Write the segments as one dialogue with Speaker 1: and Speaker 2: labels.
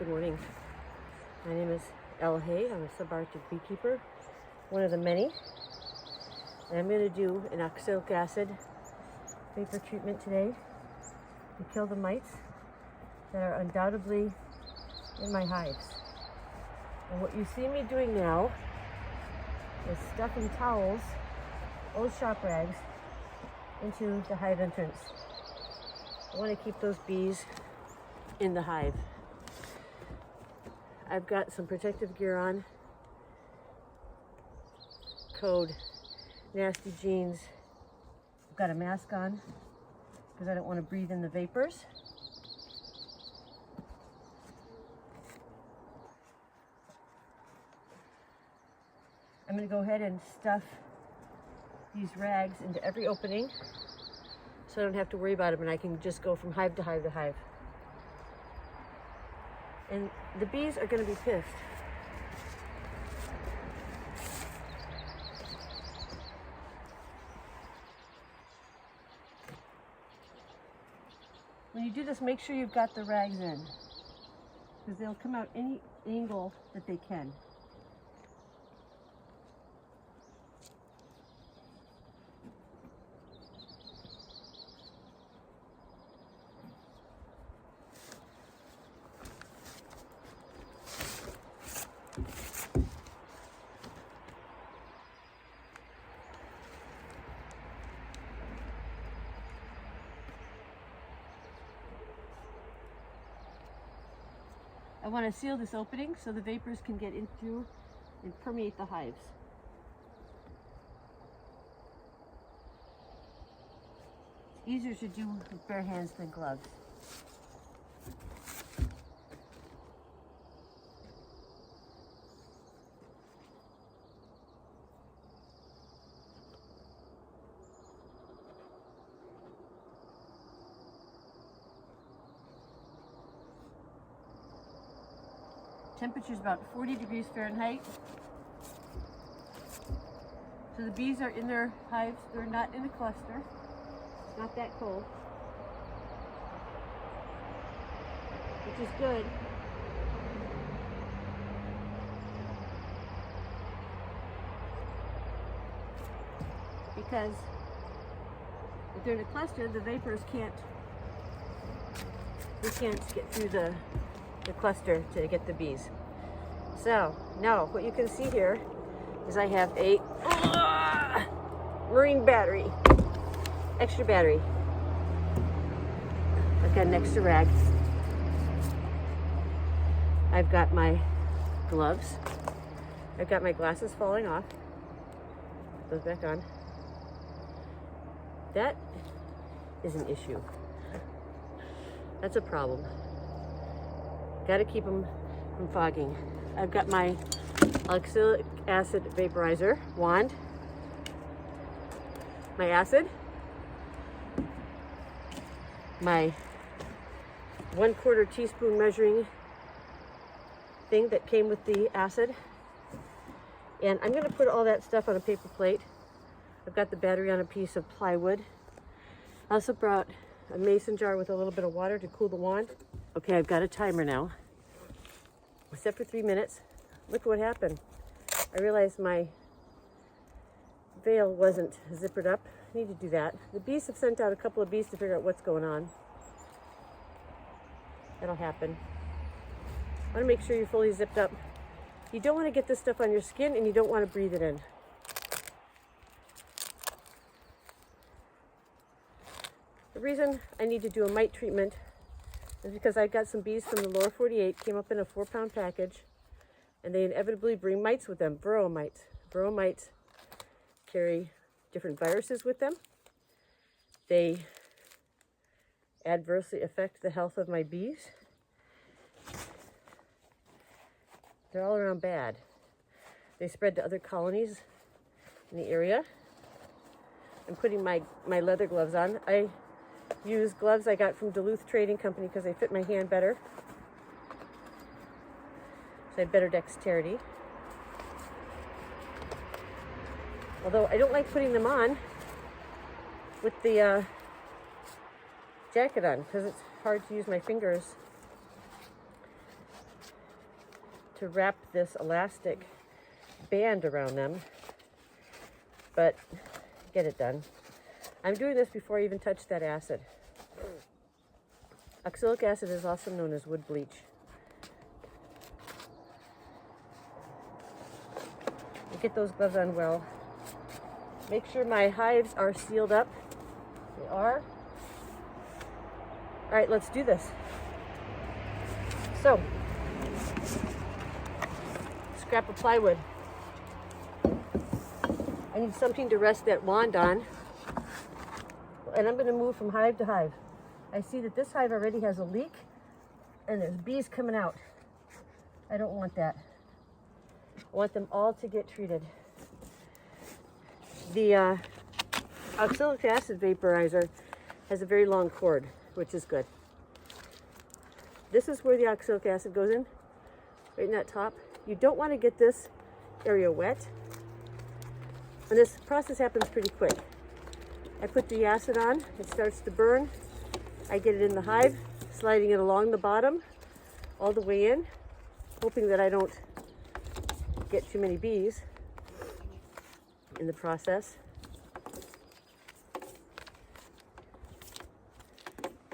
Speaker 1: Good morning. My name is Ella Hay. I'm a subarctic beekeeper, one of the many. And I'm going to do an oxalic acid vapor treatment today to kill the mites that are undoubtedly in my hives. And what you see me doing now is stuffing towels, old shop rags, into the hive entrance. I want to keep those bees in the hive. I've got some protective gear on, code nasty jeans. I've got a mask on because I don't want to breathe in the vapors. I'm going to go ahead and stuff these rags into every opening so I don't have to worry about them, and I can just go from hive to hive to hive. And the bees are going to be pissed. When you do this, make sure you've got the rags in, because they'll come out any angle that they can. I want to seal this opening so the vapors can get in through and permeate the hives. It's easier to do with bare hands than gloves. Temperature is about 40 degrees Fahrenheit. So the bees are in their hives. They're not in a cluster. It's not that cold, which is good. Because if they're in a cluster, the vapors can't get through the cluster to get the bees. So now what you can see here is I have a marine battery, extra battery. I've got an extra rag. I've got my gloves. I've got my glasses falling off. Put those back on. That is an issue. That's a problem. Got to keep them from fogging. I've got my Oxalic Acid Vaporizer wand, my acid, my 1/4 teaspoon measuring thing that came with the acid, and I'm going to put all that stuff on a paper plate. I've got the battery on a piece of plywood. I also brought a mason jar with a little bit of water to cool the wand. Okay, I've got a timer now. Set for 3 minutes. Look what happened. I realized my veil wasn't zippered up. I need to do that. The bees have sent out a couple of bees to figure out what's going on. That'll happen. I want to make sure you're fully zipped up. You don't want to get this stuff on your skin, and you don't want to breathe it in. The reason I need to do a mite treatment is because I got some bees from the lower 48, came up in a 4-pound package, and they inevitably bring mites with them, Varroa mites. Varroa mites carry different viruses with them. They adversely affect the health of my bees. They're all around bad. They spread to other colonies in the area. I'm putting my leather gloves on. I use gloves I got from Duluth Trading Company because they fit my hand better. So I have better dexterity. Although I don't like putting them on with the jacket on because it's hard to use my fingers to wrap this elastic band around them, but get it done. I'm doing this before I even touch that acid. Oxalic acid is also known as wood bleach. Get those gloves on well. Make sure my hives are sealed up. They are. All right, let's do this. So, scrap of plywood. I need something to rest that wand on. And I'm going to move from hive to hive. I see that this hive already has a leak and there's bees coming out. I don't want that. I want them all to get treated. The oxalic acid vaporizer has a very long cord, which is good. This is where the oxalic acid goes in, right in that top. You don't want to get this area wet. And this process happens pretty quick. I put the acid on, it starts to burn. I get it in the hive, sliding it along the bottom, all the way in, hoping that I don't get too many bees in the process.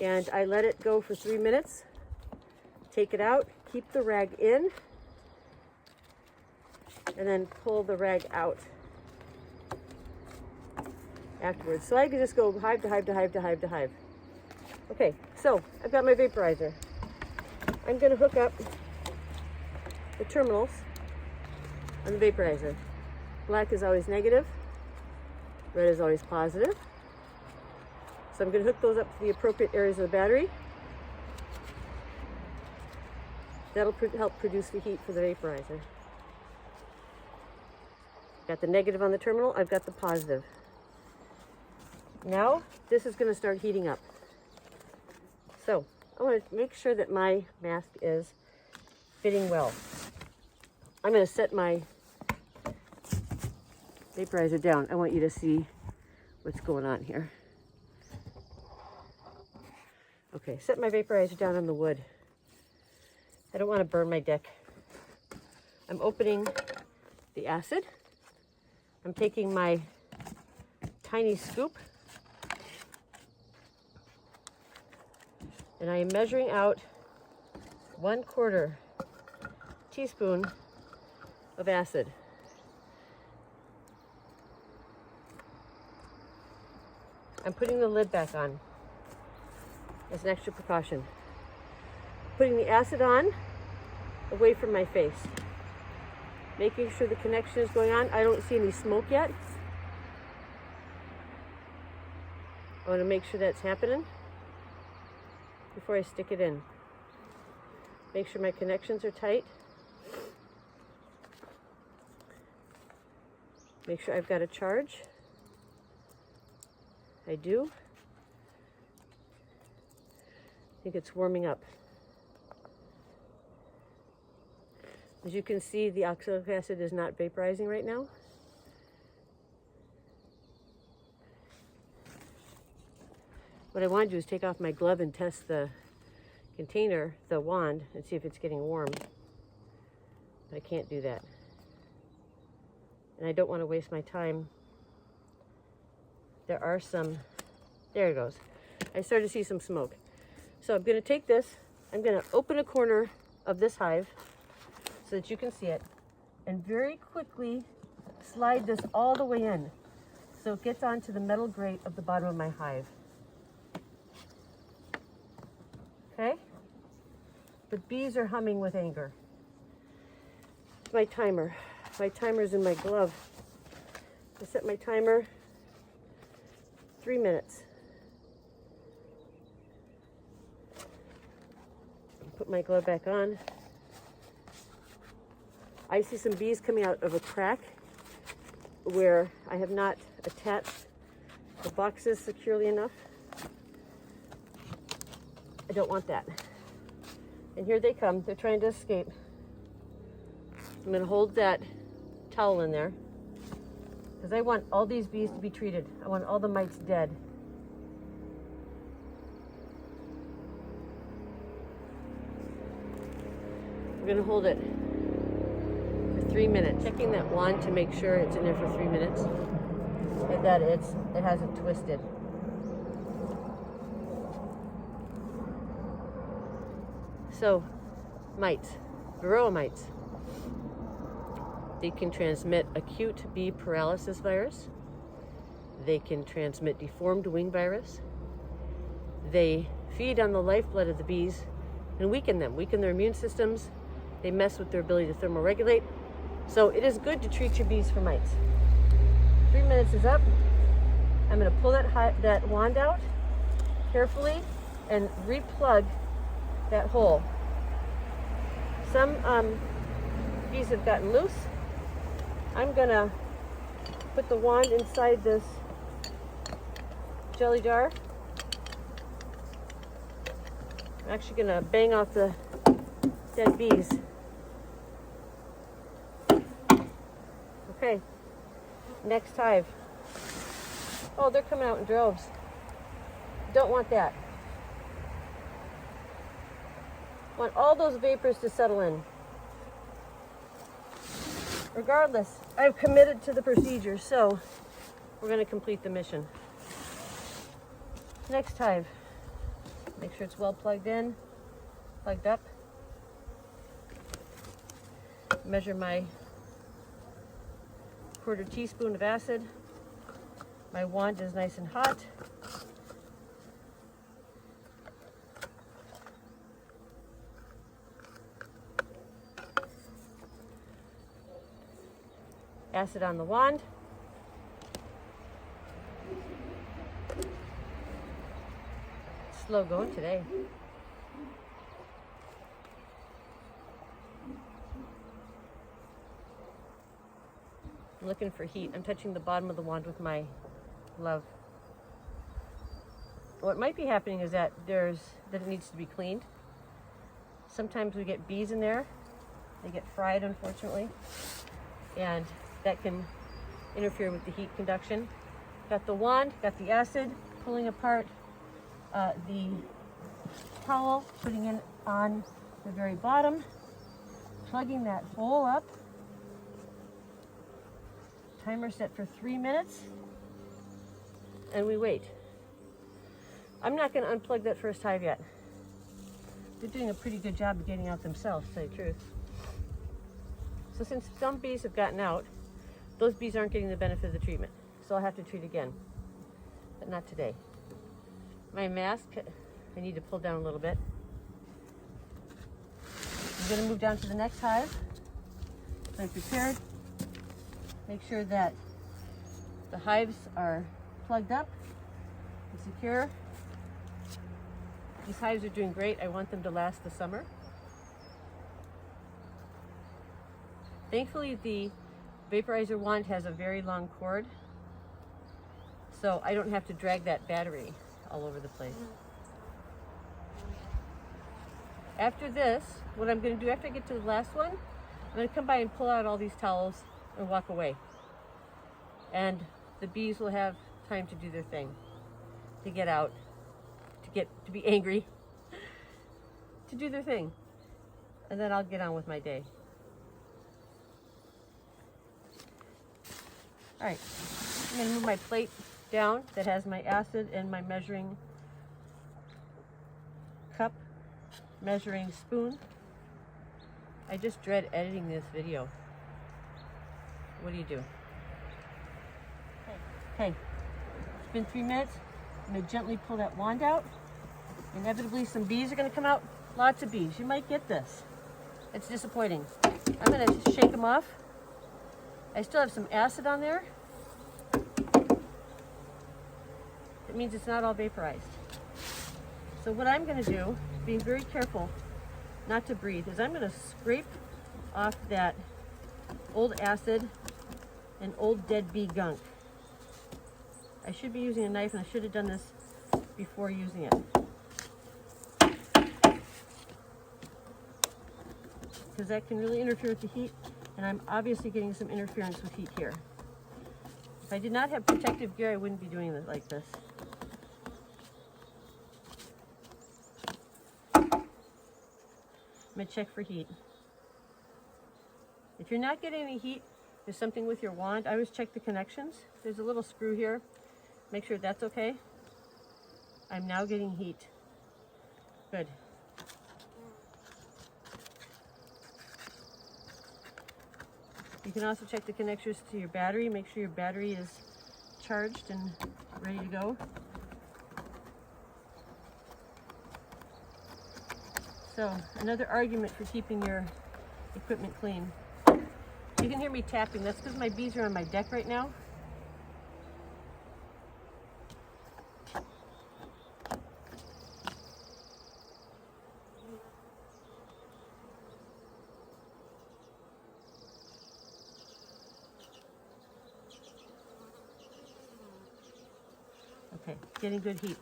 Speaker 1: And I let it go for 3 minutes. Take it out, keep the rag in, and then pull the rag out afterwards. So I can just go hive to hive to hive to hive to hive. Okay, so I've got my vaporizer. I'm going to hook up the terminals on the vaporizer. Black is always negative, red is always positive. So I'm going to hook those up to the appropriate areas of the battery. That'll help produce the heat for the vaporizer. Got the negative on the terminal, I've got the positive. Now, this is going to start heating up. So, I want to make sure that my mask is fitting well. I'm going to set my vaporizer down. I want you to see what's going on here. Okay, set my vaporizer down on the wood. I don't want to burn my deck. I'm opening the acid. I'm taking my tiny scoop and I am measuring out 1/4 teaspoon of acid. I'm putting the lid back on as an extra precaution. Putting the acid on away from my face. Making sure the connection is going on. I don't see any smoke yet. I want to make sure that's happening before I stick it in. Make sure my connections are tight. Make sure I've got a charge. I do. I think it's warming up. As you can see, the oxalic acid is not vaporizing right now. What I want to do is take off my glove and test the container, the wand, and see if it's getting warm. I can't do that. And I don't want to waste my time. There are some, there it goes. I started to see some smoke. So I'm going to take this, I'm going to open a corner of this hive so that you can see it, and very quickly slide this all the way in so it gets onto the metal grate of the bottom of my hive. Okay? But bees are humming with anger. My timer. My timer's in my glove. I set my timer 3 minutes. Put my glove back on. I see some bees coming out of a crack where I have not attached the boxes securely enough. I don't want that. And here they come. They're trying to escape. I'm going to hold that towel in there because I want all these bees to be treated. I want all the mites dead. We're going to hold it 3 minutes. Checking that wand to make sure it's in there for 3 minutes and that it hasn't twisted. So, mites, Varroa mites. They can transmit acute bee paralysis virus. They can transmit deformed wing virus. They feed on the lifeblood of the bees and weaken them, weaken their immune systems. They mess with their ability to thermoregulate. So it is good to treat your bees for mites. 3 minutes is up. I'm going to pull that wand out carefully and replug that hole. Some bees have gotten loose. I'm going to put the wand inside this jelly jar. I'm actually going to bang off the dead bees. Okay, next hive. Oh, they're coming out in droves. Don't want that. Want all those vapors to settle in. Regardless, I've committed to the procedure, so we're going to complete the mission. Next hive. Make sure it's well plugged in, plugged up. Measure my 1/4 teaspoon of acid. My wand is nice and hot. Acid on the wand. Slow going today. I'm looking for heat. I'm touching the bottom of the wand with my glove. What might be happening is that it needs to be cleaned. Sometimes we get bees in there. They get fried, unfortunately, and that can interfere with the heat conduction. Got the wand, got the acid, pulling apart the towel, putting it on the very bottom, plugging that hole up. Timer set for 3 minutes, and we wait. I'm not going to unplug that first hive yet. They're doing a pretty good job of getting out themselves, to tell you the truth. So since some bees have gotten out, those bees aren't getting the benefit of the treatment. So I'll have to treat again, but not today. My mask, I need to pull down a little bit. I'm going to move down to the next hive. I'm prepared. Make sure that the hives are plugged up and secure. These hives are doing great. I want them to last the summer. Thankfully, the vaporizer wand has a very long cord, so I don't have to drag that battery all over the place. After this, what I'm going to do after I get to the last one, I'm going to come by and pull out all these towels and walk away. And the bees will have time to do their thing, to get out, to be angry, to do their thing. And then I'll get on with my day. All right, I'm going to move my plate down that has my acid and my measuring cup, measuring spoon. I just dread editing this video. What do you do? Okay, it's been 3 minutes. I'm going to gently pull that wand out. Inevitably, some bees are going to come out. Lots of bees. You might get this. It's disappointing. I'm going to shake them off. I still have some acid on there. It means it's not all vaporized. So what I'm going to do, being very careful not to breathe, is I'm going to scrape off that old acid and old dead bee gunk. I should be using a knife, and I should have done this before using it, because that can really interfere with the heat, and I'm obviously getting some interference with heat here. If I did not have protective gear, I wouldn't be doing it like this. I'm going to check for heat. If you're not getting any heat, there's something with your wand. I always check the connections. There's a little screw here. Make sure that's okay. I'm now getting heat. Good. You can also check the connectors to your battery. Make sure your battery is charged and ready to go. So, another argument for keeping your equipment clean. You can hear me tapping. That's because my bees are on my deck right now. Okay, getting good heat.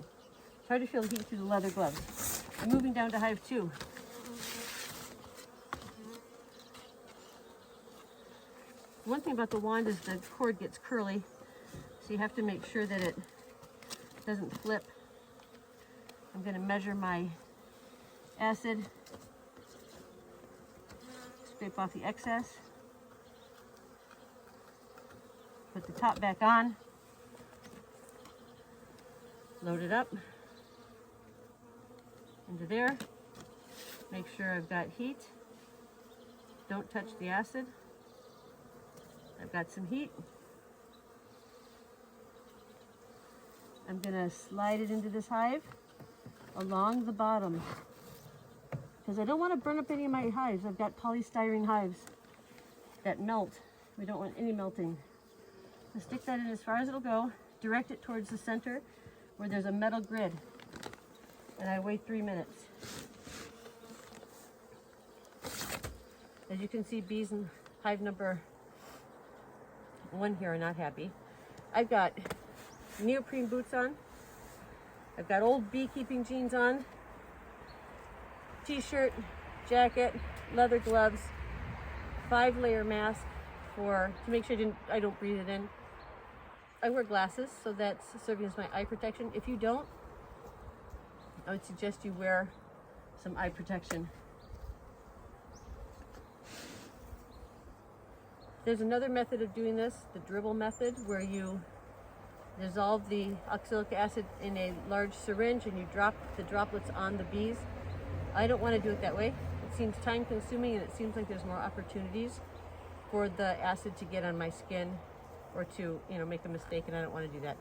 Speaker 1: It's hard to feel heat through the leather gloves. I'm moving down to hive 2. One thing about the wand is the cord gets curly, so you have to make sure that it doesn't flip. I'm going to measure my acid, scrape off the excess, put the top back on, load it up into there, make sure I've got heat, don't touch the acid. I've got some heat. I'm going to slide it into this hive along the bottom because I don't want to burn up any of my hives. I've got polystyrene hives that melt. We don't want any melting. So stick that in as far as it'll go. Direct it towards the center where there's a metal grid. And I wait 3 minutes. As you can see, bees in hive number 1 here are not happy. I've got neoprene boots on. I've got old beekeeping jeans on. T-shirt, jacket, leather gloves, 5-layer mask to make sure I don't breathe it in. I wear glasses, so that's serving as my eye protection. If you don't, I would suggest you wear some eye protection. There's another method of doing this, the dribble method, where you dissolve the oxalic acid in a large syringe and you drop the droplets on the bees. I don't want to do it that way. It seems time consuming and it seems like there's more opportunities for the acid to get on my skin or to, make a mistake, and I don't want to do that.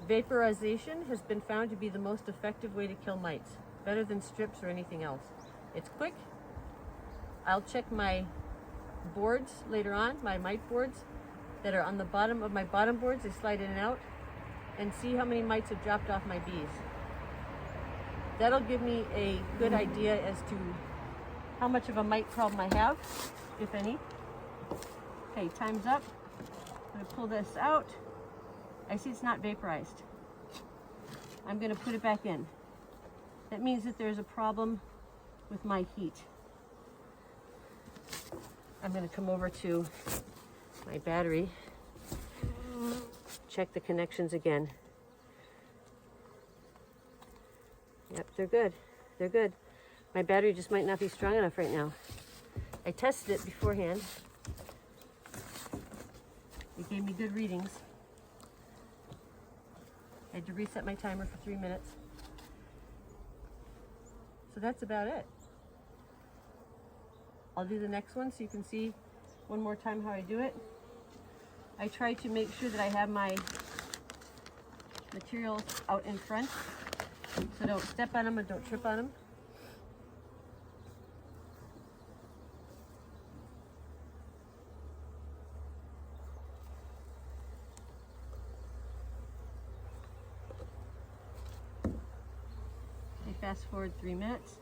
Speaker 1: Vaporization has been found to be the most effective way to kill mites, better than strips or anything else. It's quick. I'll check my boards later on, my mite boards that are on the bottom of my bottom boards. They slide in and out, and see how many mites have dropped off my bees. That'll give me a good idea as to how much of a mite problem I have, if any. Okay, time's up. I'm going to pull this out. I see it's not vaporized. I'm going to put it back in. That means that there's a problem with my heat. I'm going to come over to my battery, check the connections again. Yep, they're good. They're good. My battery just might not be strong enough right now. I tested it beforehand. It gave me good readings. I had to reset my timer for 3 minutes. So that's about it. I'll do the next one so you can see one more time how I do it. I try to make sure that I have my materials out in front, so don't step on them and don't trip on them. Okay, fast forward 3 minutes.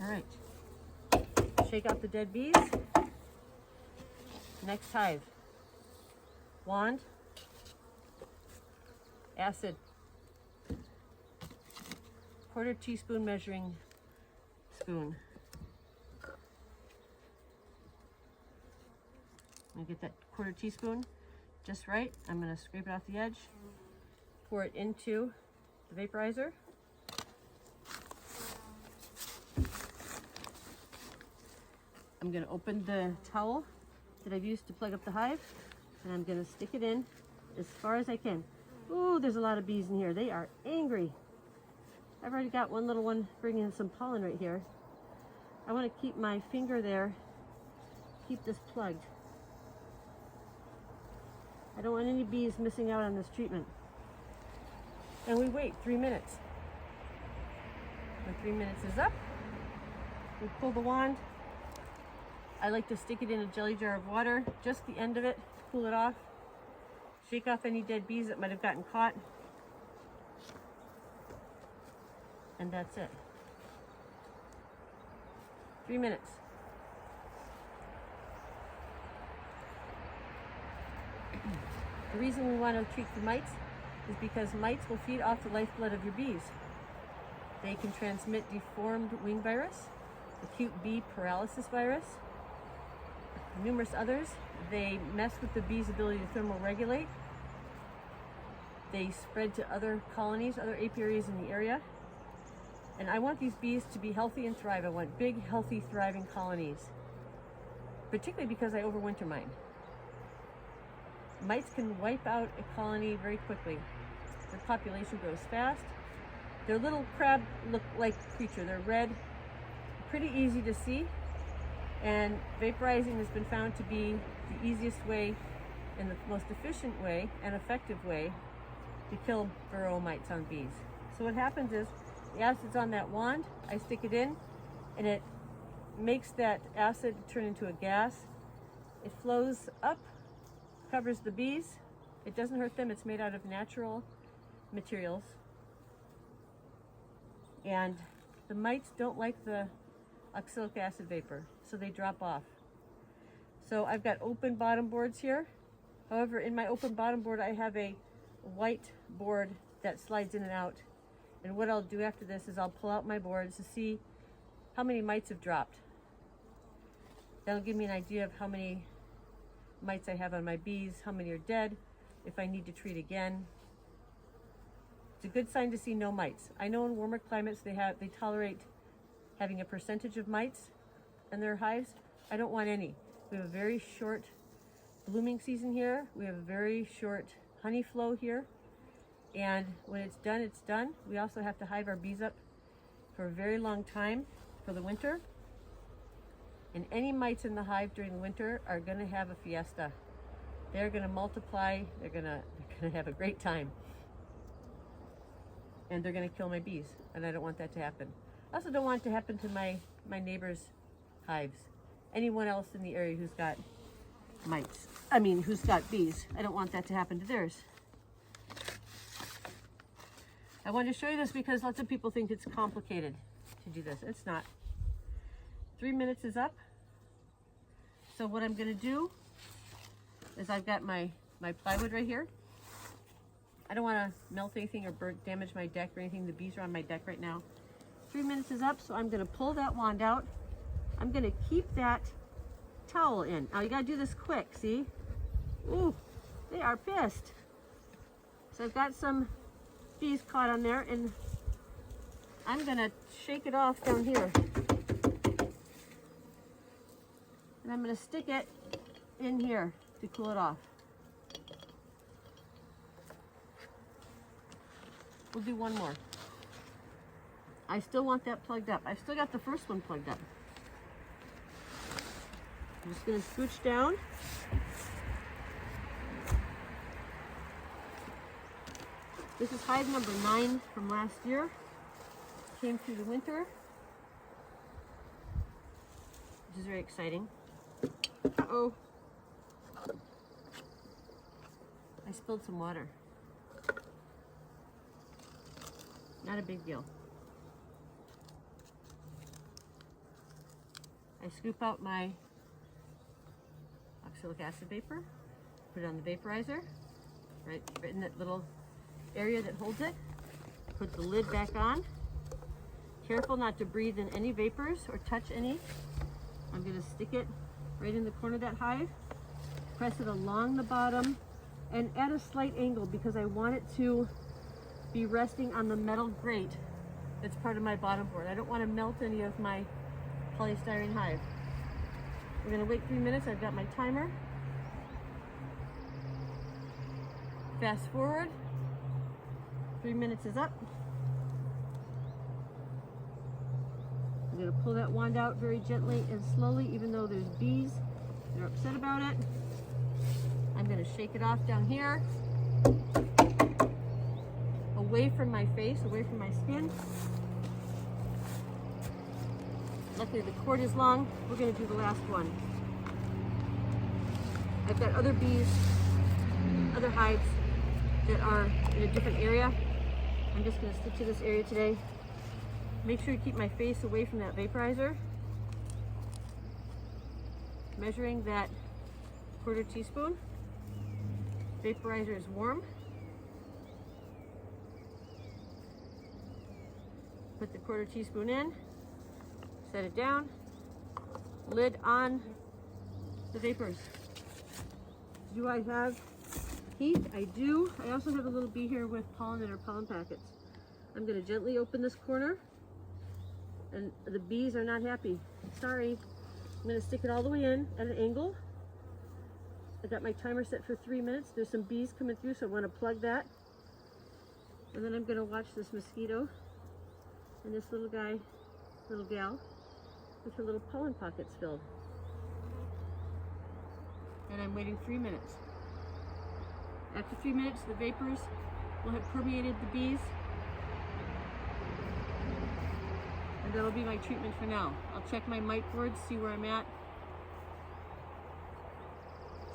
Speaker 1: All right, shake out the dead bees. Next hive, wand, acid, 1/4 teaspoon measuring spoon. I'm gonna get that 1/4 teaspoon just right. I'm gonna scrape it off the edge, pour it into the vaporizer. I'm going to open the towel that I've used to plug up the hive, and I'm going to stick it in as far as I can. Ooh, there's a lot of bees in here. They are angry. I've already got one little one bringing in some pollen right here. I want to keep my finger there, keep this plugged. I don't want any bees missing out on this treatment. And we wait 3 minutes. When 3 minutes is up, we pull the wand. I like to stick it in a jelly jar of water, just the end of it, cool it off, shake off any dead bees that might have gotten caught, and that's it. 3 minutes. The reason we want to treat for mites is because mites will feed off the lifeblood of your bees. They can transmit deformed wing virus, acute bee paralysis virus, numerous others. They mess with the bee's ability to thermoregulate. They spread to other colonies, other apiaries in the area. And I want these bees to be healthy and thrive. I want big, healthy, thriving colonies, particularly because I overwinter mine. Mites can wipe out a colony very quickly. Their population grows fast. They're little crab-like creature. They're red, pretty easy to see. And vaporizing has been found to be the easiest way and the most efficient way and effective way to kill Varroa mites on bees. So what happens is the acid's on that wand, I stick it in, and it makes that acid turn into a gas. It flows up, covers the bees. It doesn't hurt them. It's made out of natural materials. And the mites don't like the oxalic acid vapor, so they drop off. So I've got open bottom boards here. However, in my open bottom board, I have a white board that slides in and out. And what I'll do after this is I'll pull out my boards to see how many mites have dropped. That'll give me an idea of how many mites I have on my bees, how many are dead, if I need to treat again. It's a good sign to see no mites. I know in warmer climates they tolerate having a percentage of mites in their hives. I don't want any. We have a very short blooming season here. We have a very short honey flow here. And when it's done, it's done. We also have to hive our bees up for a very long time for the winter. And any mites in the hive during the winter are gonna have a fiesta. They're gonna multiply, they're gonna have a great time. And they're gonna kill my bees, and I don't want that to happen. I also don't want it to happen to my neighbors' hives. Anyone else in the area who's got mites, who's got bees. I don't want that to happen to theirs. I wanted to show you this because lots of people think it's complicated to do this. It's not. 3 minutes is up. So what I'm gonna do is I've got my plywood right here. I don't wanna melt anything or damage my deck or anything. The bees are on my deck right now. 3 minutes is up, so I'm gonna pull that wand out. I'm gonna keep that towel in. Now you gotta do this quick, see? Ooh, they are pissed. So I've got some bees caught on there, and I'm gonna shake it off down here. And I'm gonna stick it in here to cool it off. We'll do one more. I still want that plugged up. I've still got the first one plugged up. I'm just gonna scooch down. This is hive number 9 from last year. Came through the winter, which is very exciting. Uh-oh. I spilled some water. Not a big deal. I scoop out my oxalic acid vapor, put it on the vaporizer, right in that little area that holds it. Put the lid back on. Careful not to breathe in any vapors or touch any. I'm going to stick it right in the corner of that hive, press it along the bottom and at a slight angle because I want it to be resting on the metal grate that's part of my bottom board. I don't want to melt any of my polystyrene hive. We're going to wait 3 minutes. I've got my timer. Fast forward. 3 minutes is up. I'm going to pull that wand out very gently and slowly, even though there's bees. They're upset about it. I'm going to shake it off down here. Away from my face, away from my skin. Luckily the cord is long. We're going to do the last one. I've got other bees, other hives that are in a different area. I'm just going to stick to this area today. Make sure to keep my face away from that vaporizer. Measuring that 1/4 teaspoon. Vaporizer is warm. Put the 1/4 teaspoon in, set it down, lid on the vapors. Do I have heat? I do. I also have a little bee here with pollen in her pollen packets. I'm going to gently open this corner, and the bees are not happy. Sorry. I'm going to stick it all the way in at an angle. I got my timer set for 3 minutes. There's some bees coming through, so I want to plug that. And then I'm going to watch this mosquito and this little guy, little gal, with her little pollen pockets filled. And I'm waiting 3 minutes. After 3 minutes, the vapors will have permeated the bees. And that'll be my treatment for now. I'll check my mite boards, see where I'm at.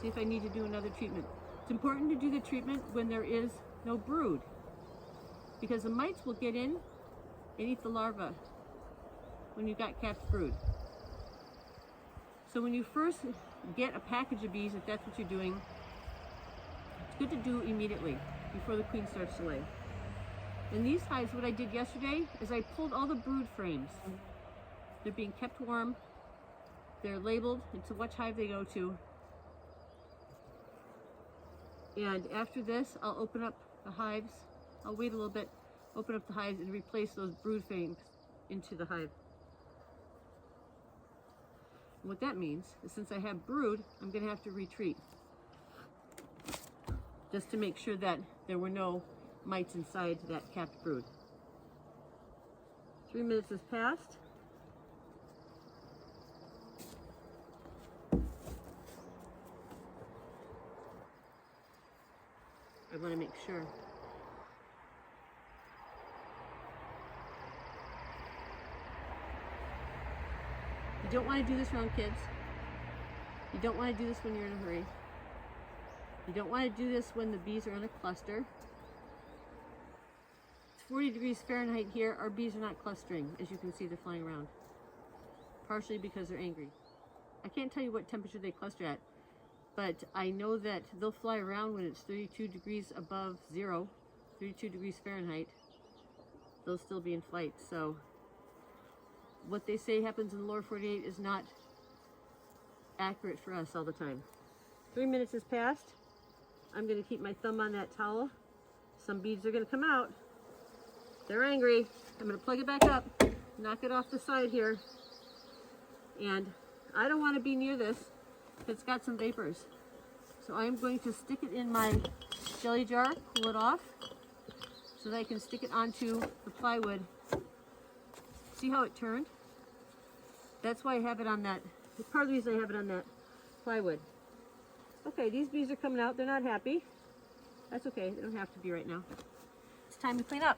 Speaker 1: See if I need to do another treatment. It's important to do the treatment when there is no brood, because the mites will get in and eat the larvae when you've got capped brood. So when you first get a package of bees, if that's what you're doing, it's good to do immediately before the queen starts to lay. In these hives, what I did yesterday is I pulled all the brood frames. They're being kept warm. They're labeled. It's which hive they go to. And after this, I'll open up the hives. I'll wait a little bit, open up the hives and replace those brood frames into the hive. And what that means is, since I have brood, I'm going to have to retreat, just to make sure that there were no mites inside that capped brood. 3 minutes has passed. I want to make sure. You don't want to do this around kids. You don't want to do this when you're in a hurry. You don't want to do this when the bees are in a cluster. It's 40 degrees Fahrenheit here. Our bees are not clustering. As you can see, they're flying around. Partially because they're angry. I can't tell you what temperature they cluster at, but I know that they'll fly around when it's 32 degrees above zero, 32 degrees Fahrenheit. They'll still be in flight. So what they say happens in the lower 48 is not accurate for us all the time. 3 minutes has passed. I'm going to keep my thumb on that towel. Some bees are going to come out. They're angry. I'm going to plug it back up, knock it off the side here. And I don't want to be near this if it's got some vapors. So I'm going to stick it in my jelly jar, pull it off, so that I can stick it onto the plywood. See how it turned? That's why I have it on that. Part of the reason I have it on that plywood. Okay, these bees are coming out. They're not happy. That's okay. They don't have to be right now. It's time to clean up.